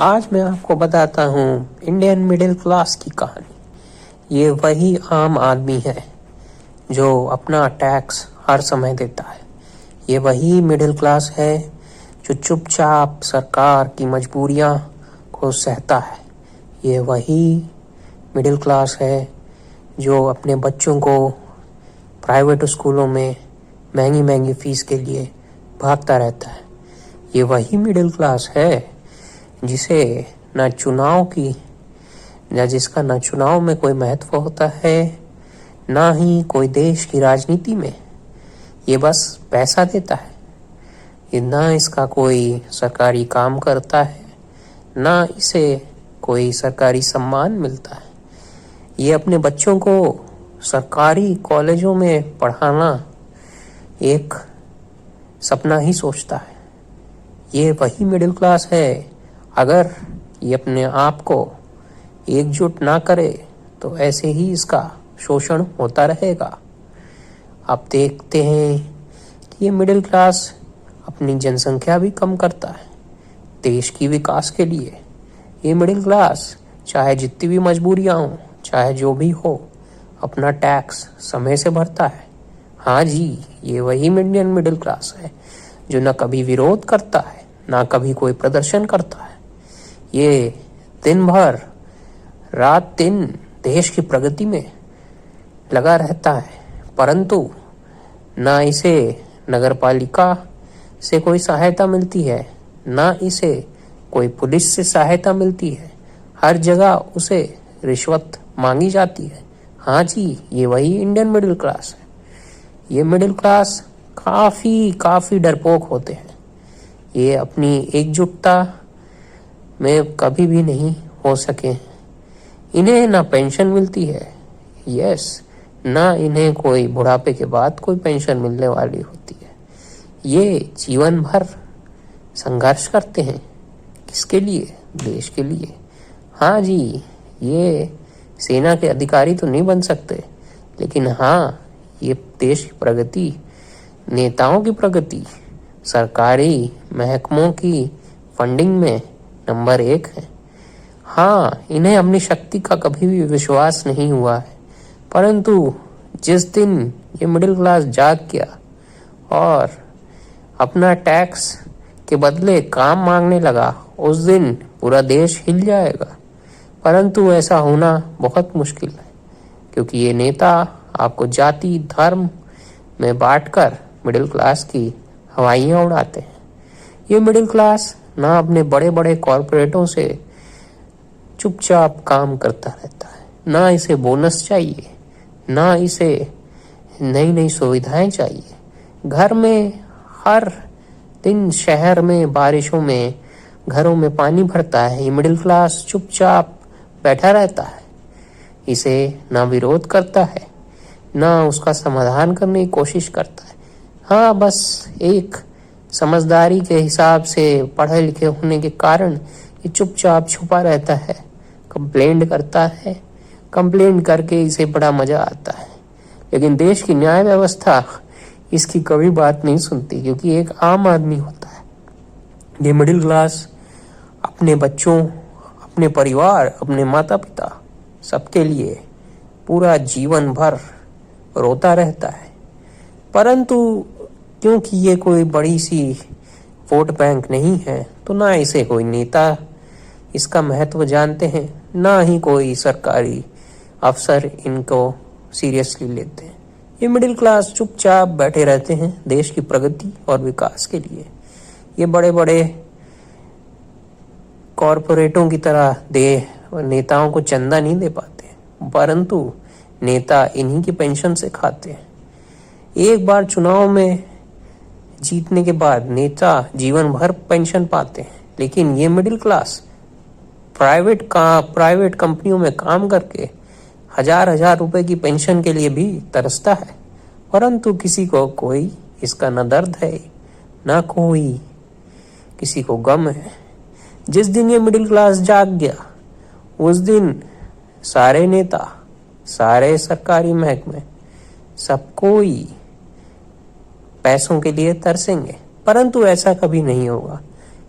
आज मैं आपको बताता हूँ इंडियन मिडिल क्लास की कहानी। ये वही आम आदमी है जो अपना टैक्स हर समय देता है। ये वही मिडिल क्लास है जो चुपचाप सरकार की मजबूरियाँ को सहता है। ये वही मिडिल क्लास है जो अपने बच्चों को प्राइवेट स्कूलों में महंगी महंगी फीस के लिए भागता रहता है। ये वही मिडिल क्लास है जिसे न चुनाव की या जिसका न चुनाव में कोई महत्व होता है, ना ही कोई देश की राजनीति में। ये बस पैसा देता है। ये ना इसका कोई सरकारी काम करता है, ना इसे कोई सरकारी सम्मान मिलता है। ये अपने बच्चों को सरकारी कॉलेजों में पढ़ाना एक सपना ही सोचता है। ये वही मिडिल क्लास है। अगर ये अपने आप को एकजुट ना करे तो ऐसे ही इसका शोषण होता रहेगा। आप देखते हैं कि ये मिडिल क्लास अपनी जनसंख्या भी कम करता है देश की विकास के लिए। ये मिडिल क्लास चाहे जितनी भी मजबूरियां हों, चाहे जो भी हो, अपना टैक्स समय से भरता है। हाँ जी, ये वही इंडियन मिडिल क्लास है जो न कभी विरोध करता है, ना कभी कोई प्रदर्शन करता है। ये दिन भर रात दिन देश की प्रगति में लगा रहता है, परंतु ना इसे नगरपालिका से कोई सहायता मिलती है, ना इसे कोई पुलिस से सहायता मिलती है। हर जगह उसे रिश्वत मांगी जाती है। हाँ जी, ये वही इंडियन मिडिल क्लास है। ये मिडिल क्लास काफ़ी डरपोक होते हैं। ये अपनी एकजुटता में कभी भी नहीं हो सके। इन्हें ना पेंशन मिलती है, यस, ना इन्हें कोई बुढ़ापे के बाद कोई पेंशन मिलने वाली होती है। ये जीवन भर संघर्ष करते हैं। किसके लिए? देश के लिए। हाँ जी, ये सेना के अधिकारी तो नहीं बन सकते, लेकिन हाँ, ये देश की प्रगति, नेताओं की प्रगति, सरकारी महकमों की फंडिंग में नंबर 1 है। हाँ, इन्हें अपनी शक्ति का कभी भी विश्वास नहीं हुआ है, परंतु जिस दिन ये मिडिल क्लास जाग गया और अपना टैक्स के बदले काम मांगने लगा, उस दिन पूरा देश हिल जाएगा। परंतु ऐसा होना बहुत मुश्किल है, क्योंकि ये नेता आपको जाति धर्म में बांटकर मिडिल क्लास की हवाइयाँ उड़ाते हैं। ये मिडिल क्लास ना अपने बड़े बड़े कॉरपोरेटों से चुपचाप काम करता रहता है, ना इसे बोनस चाहिए, ना इसे नई नई सुविधाएं चाहिए। घर में हर दिन शहर में बारिशों में घरों में पानी भरता है, ये मिडिल क्लास चुपचाप बैठा रहता है। इसे ना विरोध करता है, ना उसका समाधान करने की कोशिश करता है। हाँ, बस एक समझदारी के हिसाब से पढ़े लिखे होने के कारण ये चुपचाप छुपा रहता है, कंप्लेंट करता है। कंप्लेंट करके इसे बड़ा मजा आता है, लेकिन देश की न्याय व्यवस्था इसकी कभी बात नहीं सुनती, क्योंकि एक आम आदमी होता है। ये मिडिल क्लास अपने बच्चों, अपने परिवार, अपने माता पिता, सबके लिए पूरा जीवन भर रोता रहता है। परंतु क्योंकि ये कोई बड़ी सी वोट बैंक नहीं है, तो ना इसे कोई नेता इसका महत्व जानते हैं, ना ही कोई सरकारी अफसर इनको सीरियसली लेते हैं। ये मिडिल क्लास चुपचाप बैठे रहते हैं देश की प्रगति और विकास के लिए। ये बड़े बड़े कॉरपोरेटों की तरह नेताओं को चंदा नहीं दे पाते, परंतु नेता इन्हीं की पेंशन से खाते हैं। एक बार चुनाव में जीतने के बाद नेता जीवन भर पेंशन पाते हैं, लेकिन ये मिडिल क्लास प्राइवेट कंपनियों में काम करके हजार रुपए की पेंशन के लिए भी तरसता है, परंतु किसी को कोई इसका न दर्द है, ना कोई किसी को गम है। जिस दिन ये मिडिल क्लास जाग गया, उस दिन सारे नेता, सारे सरकारी महकमे, सब कोई पैसों के लिए तरसेंगे, परंतु ऐसा कभी नहीं होगा,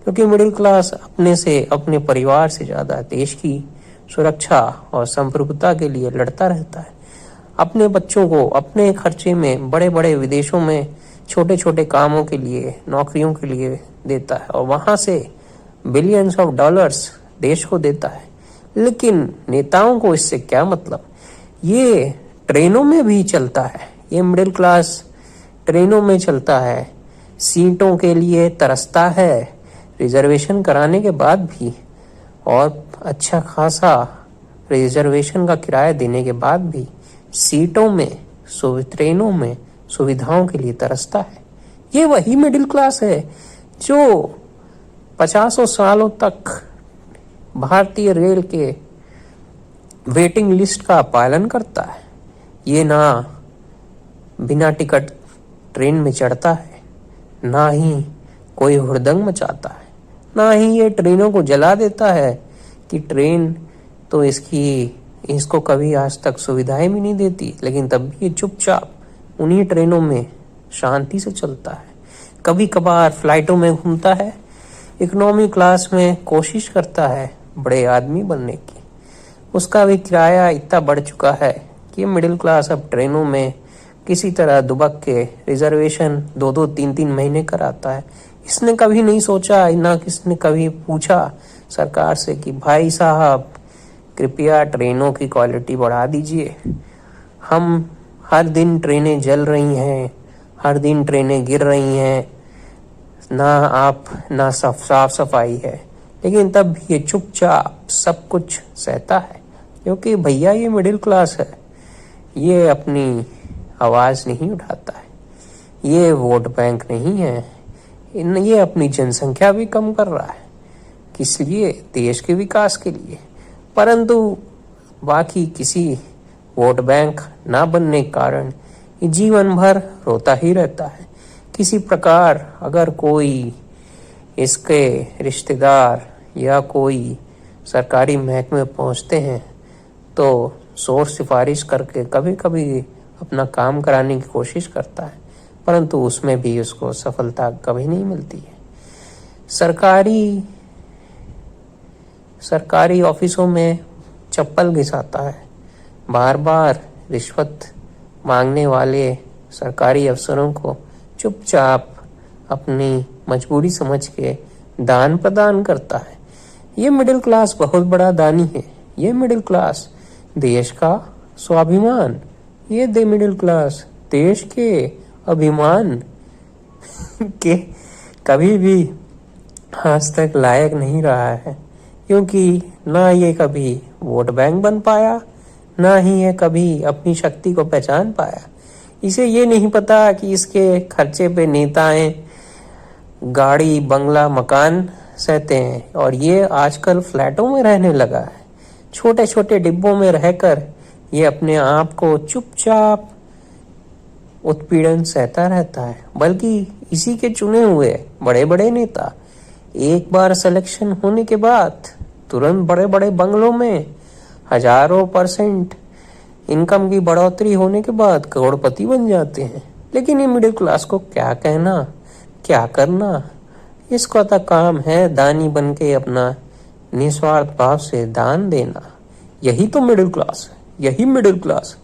क्योंकि मिडिल क्लास अपने से, अपने परिवार से ज्यादा देश की सुरक्षा और संप्रभुता के लिए लड़ता रहता है। अपने बच्चों को अपने खर्चे में बड़े बड़े विदेशों में छोटे छोटे कामों के लिए, नौकरियों के लिए देता है और वहां से बिलियंस ऑफ डॉलर्स देश को देता है। लेकिन नेताओं को इससे क्या मतलब? ये ट्रेनों में भी चलता है, ये मिडिल क्लास ट्रेनों में चलता है, सीटों के लिए तरसता है, रिजर्वेशन कराने के बाद भी और अच्छा खासा रिजर्वेशन का किराया देने के बाद भी सीटों में, ट्रेनों में सुविधाओं के लिए तरसता है। ये वही मिडिल क्लास है जो 50 सालों तक भारतीय रेल के वेटिंग लिस्ट का पालन करता है। ये ना बिना टिकट ट्रेन में चढ़ता है, ना ही कोई हुड़दंग मचाता है, ना ही ये ट्रेनों को जला देता है कि ट्रेन तो इसको कभी आज तक सुविधाएं भी नहीं देती, लेकिन तब भी ये चुपचाप उन्हीं ट्रेनों में शांति से चलता है। कभी कभार फ्लाइटों में घूमता है, इकोनॉमी क्लास में कोशिश करता है बड़े आदमी बनने की। उसका भी किराया इतना बढ़ चुका है कि मिडिल क्लास अब ट्रेनों में किसी तरह दुबक के रिजर्वेशन 2-2, 3-3 महीने कराता है। इसने कभी नहीं सोचा, ना किसने कभी पूछा सरकार से कि भाई साहब कृपया ट्रेनों की क्वालिटी बढ़ा दीजिए। हम हर दिन ट्रेनें जल रही हैं, हर दिन ट्रेनें गिर रही हैं, ना साफ सफाई है, लेकिन तब भी ये चुपचाप सब कुछ सहता है। क्योंकि भैया ये मिडिल क्लास है, ये अपनी आवाज नहीं उठाता है, ये वोट बैंक नहीं है, ये अपनी जनसंख्या भी कम कर रहा है, किस लिए? देश के विकास के लिए। परंतु बाकी किसी वोट बैंक ना बनने के कारण ये जीवन भर रोता ही रहता है। किसी प्रकार अगर कोई इसके रिश्तेदार या कोई सरकारी महकमे पहुंचते हैं तो शोर सिफारिश करके कभी कभी अपना काम कराने की कोशिश करता है, परंतु उसमें भी उसको सफलता कभी नहीं मिलती है। सरकारी ऑफिसों में चप्पल घिसाता है, बार बार रिश्वत मांगने वाले सरकारी अफसरों को चुपचाप अपनी मजबूरी समझ के दान प्रदान करता है। ये मिडिल क्लास बहुत बड़ा दानी है। ये मिडिल क्लास देश का स्वाभिमान, ये मिडिल क्लास देश के अभिमान के कभी भी आज तक लायक नहीं रहा है, क्योंकि ना ये कभी वोट बैंक बन पाया, ना ही ये कभी अपनी शक्ति को पहचान पाया। इसे ये नहीं पता कि इसके खर्चे पे नेताएं गाड़ी, बंगला, मकान सहते हैं और ये आजकल फ्लैटों में रहने लगा है। छोटे छोटे डिब्बों में रहकर ये अपने आप को चुपचाप उत्पीड़न सहता रहता है। बल्कि इसी के चुने हुए बड़े बड़े नेता एक बार सिलेक्शन होने के बाद तुरंत बड़े बड़े बंगलों में हजारों % इनकम की बढ़ोतरी होने के बाद करोड़पति बन जाते हैं। लेकिन ये मिडिल क्लास को क्या कहना, क्या करना? इसका तो काम है दानी बन के अपना निस्वार्थ भाव से दान देना। यही तो मिडिल क्लास है, यही मिडिल क्लास